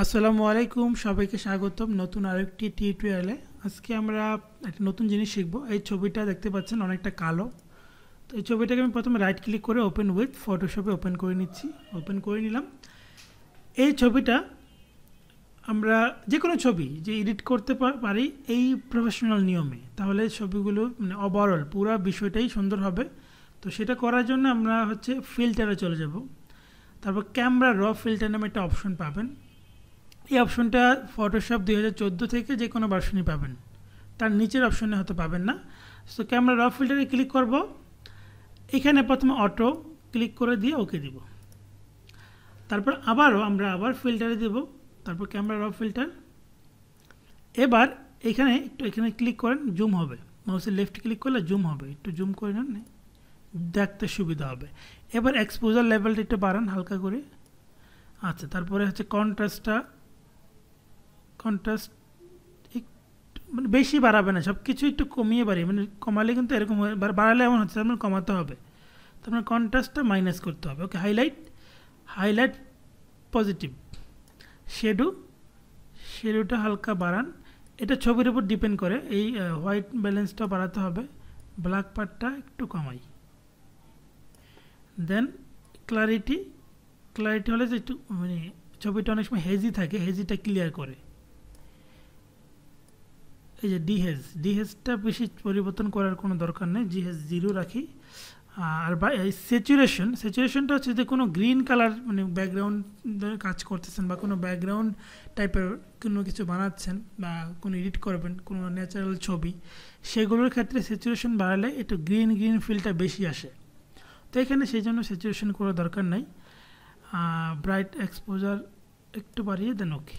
আসসালামু আলাইকুম, সবাইকে স্বাগতম নতুন আরেকটি টিউটোরিয়ালে। আজকে আমরা একটা নতুন জিনিস শিখব। এই ছবিটা দেখতে পাচ্ছেন অনেকটা কালো। তো এই ছবিটাকে আমি প্রথমে রাইট ক্লিক করে ওপেন উইথ ফটোশপে ওপেন করে নিচ্ছি। ওপেন করে নিলাম। এই ছবিটা আমরা যে কোনো ছবি যে এডিট করতে পারি এই প্রফেশনাল নিয়মে, তাহলে ছবিগুলো মানে ওভারঅল পুরো বিষয়টাই সুন্দর হবে। তো সেটা করার জন্য আমরা ফিল্টারে চলে যাব। তারপর ক্যামেরা র ফিল্টার নামে একটা অপশন পাবেন। এই অপশনটা ফটোশপ 2014 থেকে যে কোনো ভার্সনই পাবেন, তার নিচের অপশনে হয়তো পাবেন না। সো ক্যামেরা র ফিল্টারে ক্লিক করব। এখানে প্রথমে অটো ক্লিক করে দিয়ে ওকে দিব। তারপর আমরা আবার ফিল্টারে দেব। তারপর ক্যামেরা র ফিল্টার। এবার এখানে ক্লিক করেন, জুম হবে। মাউসের লেফট ক্লিক করলে জুম হবে, একটু জুম করে নেন, দেখতে সুবিধা হবে। এবার এক্সপোজার লেভেলটা একটু বাড়ান হালকা করে। আচ্ছা, তারপরে কন্ট্রাস্ট মানে বেশি বাড়াবে না, সব কিছু একটু কমিয়ে বাড়িয়ে, মানে কমালে কিন্তু এরকম বাড়ালে এমন হচ্ছে, তার মানে কমাতে হবে। তার মানে কন্ট্রাস্টটা মাইনাস করতে হবে। ওকে, হাইলাইট পজিটিভ। শেডোটা হালকা বাড়ান। এটা ছবির উপর ডিপেন্ড করে। এই হোয়াইট ব্যালেন্সটা বাড়াতে হবে। ব্ল্যাক পার্টটা একটু কমাই। দেন ক্লারিটি হলে যে একটু মানে ছবিটা অনেক সময় হেজি থাকে, হেজিটা ক্লিয়ার করে। এই যে ডিহেজটা বেশি পরিবর্তন করার কোনো দরকার নেই, জিহেজ 0 রাখি। আর স্যাচুরেশনটা হচ্ছে যে কোনো গ্রিন কালার মানে ব্যাকগ্রাউন্ড কাজ করতেছেন বা কোনো ব্যাকগ্রাউন্ড টাইপের কোনো কিছু বানাচ্ছেন বা কোনো এডিট করবেন কোনো ন্যাচারাল ছবি, সেগুলোর ক্ষেত্রে স্যাচুরেশন বাড়ালে একটু গ্রিন ফিলটা বেশি আসে। তো এখানে সেই জন্য স্যাচুরেশন করার দরকার নাই। ব্রাইট এক্সপোজার একটু বাড়িয়ে দেন। ওকে,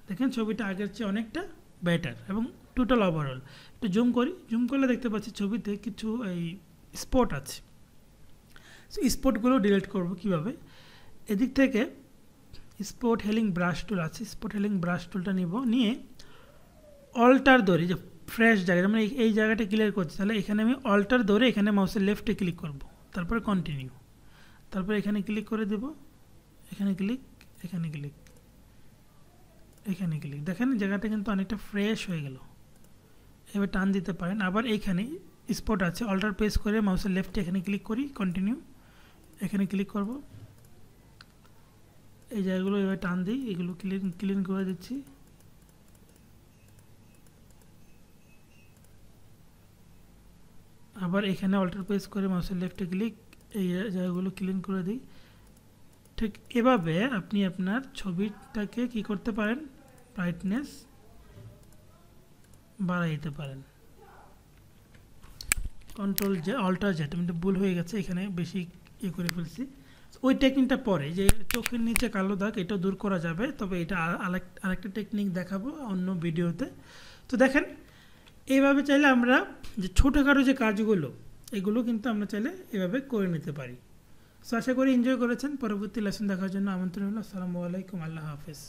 দেখেন ছবিটা আগের চেয়ে অনেকটা বেটার এবং টোটাল ওভারঅল। একটু জুম করি, জুম করলে দেখতে পাচ্ছি ছবিতে কিছু এই স্পট আছে। সো স্পটগুলো ডিলিট করব কিভাবে? এদিক থেকে স্পট হেলিং ব্রাশ টুল আছে, স্পট হেলিং ব্রাশ টুলটা নিয়ে অল্টার ধরে যে ফ্রেশ জায়গা, মানে এই জায়গাটা ক্লিয়ার করছি, তাহলে এখানে আমি অল্টার ধরে এখানে মাউসের লেফটে ক্লিক করব। তারপরে কন্টিনিউ। তারপরে এখানে ক্লিক করে দেব। এখানে ক্লিক, দেখেন জায়গাটা কিন্তু অনেকটা ফ্রেশ হয়ে গেল। এবার টান দিতে পারেন। আবার এইখানে স্পট আছে, অল্টার প্রেস করে মাউসের লেফটে এখানে ক্লিক করি, কন্টিনিউ। এখানে ক্লিক করব। এই জায়গাগুলো এবার টান দিই, এগুলো ক্লিন করে দিচ্ছি। আবার এখানে অল্টার প্রেস করে মাউসের লেফটে ক্লিক, এই জায়গাগুলো ক্লিন করে দিই। ঠিক এভাবে আপনি আপনার ছবিটাকে কি করতে পারেন, ব্রাইটনেস বাড়াই দিতে পারেন। কন্ট্রোল অল্টার জেড, আমি ভুল হয়ে গেছে, এখানে বেশি করে ফেলছি। ওই টেকনিকটা পরে যে চোখের নিচে কালো দাগ, এটা দূর করা যাবে, তবে এটা আরেকটা টেকনিক দেখাবো অন্য ভিডিওতে। তো দেখেন এইভাবে চাইলে আমরা যে ছোটোখাটো যে কাজগুলো এগুলো কিন্তু আমরা চাইলে এভাবে করে নিতে পারি। সো আশা করি এনজয় করেছেন। পরবর্তী লেসন দেখার জন্য আমন্ত্রণ হলো। আসসালামু আলাইকুম, আল্লাহ হাফেজ।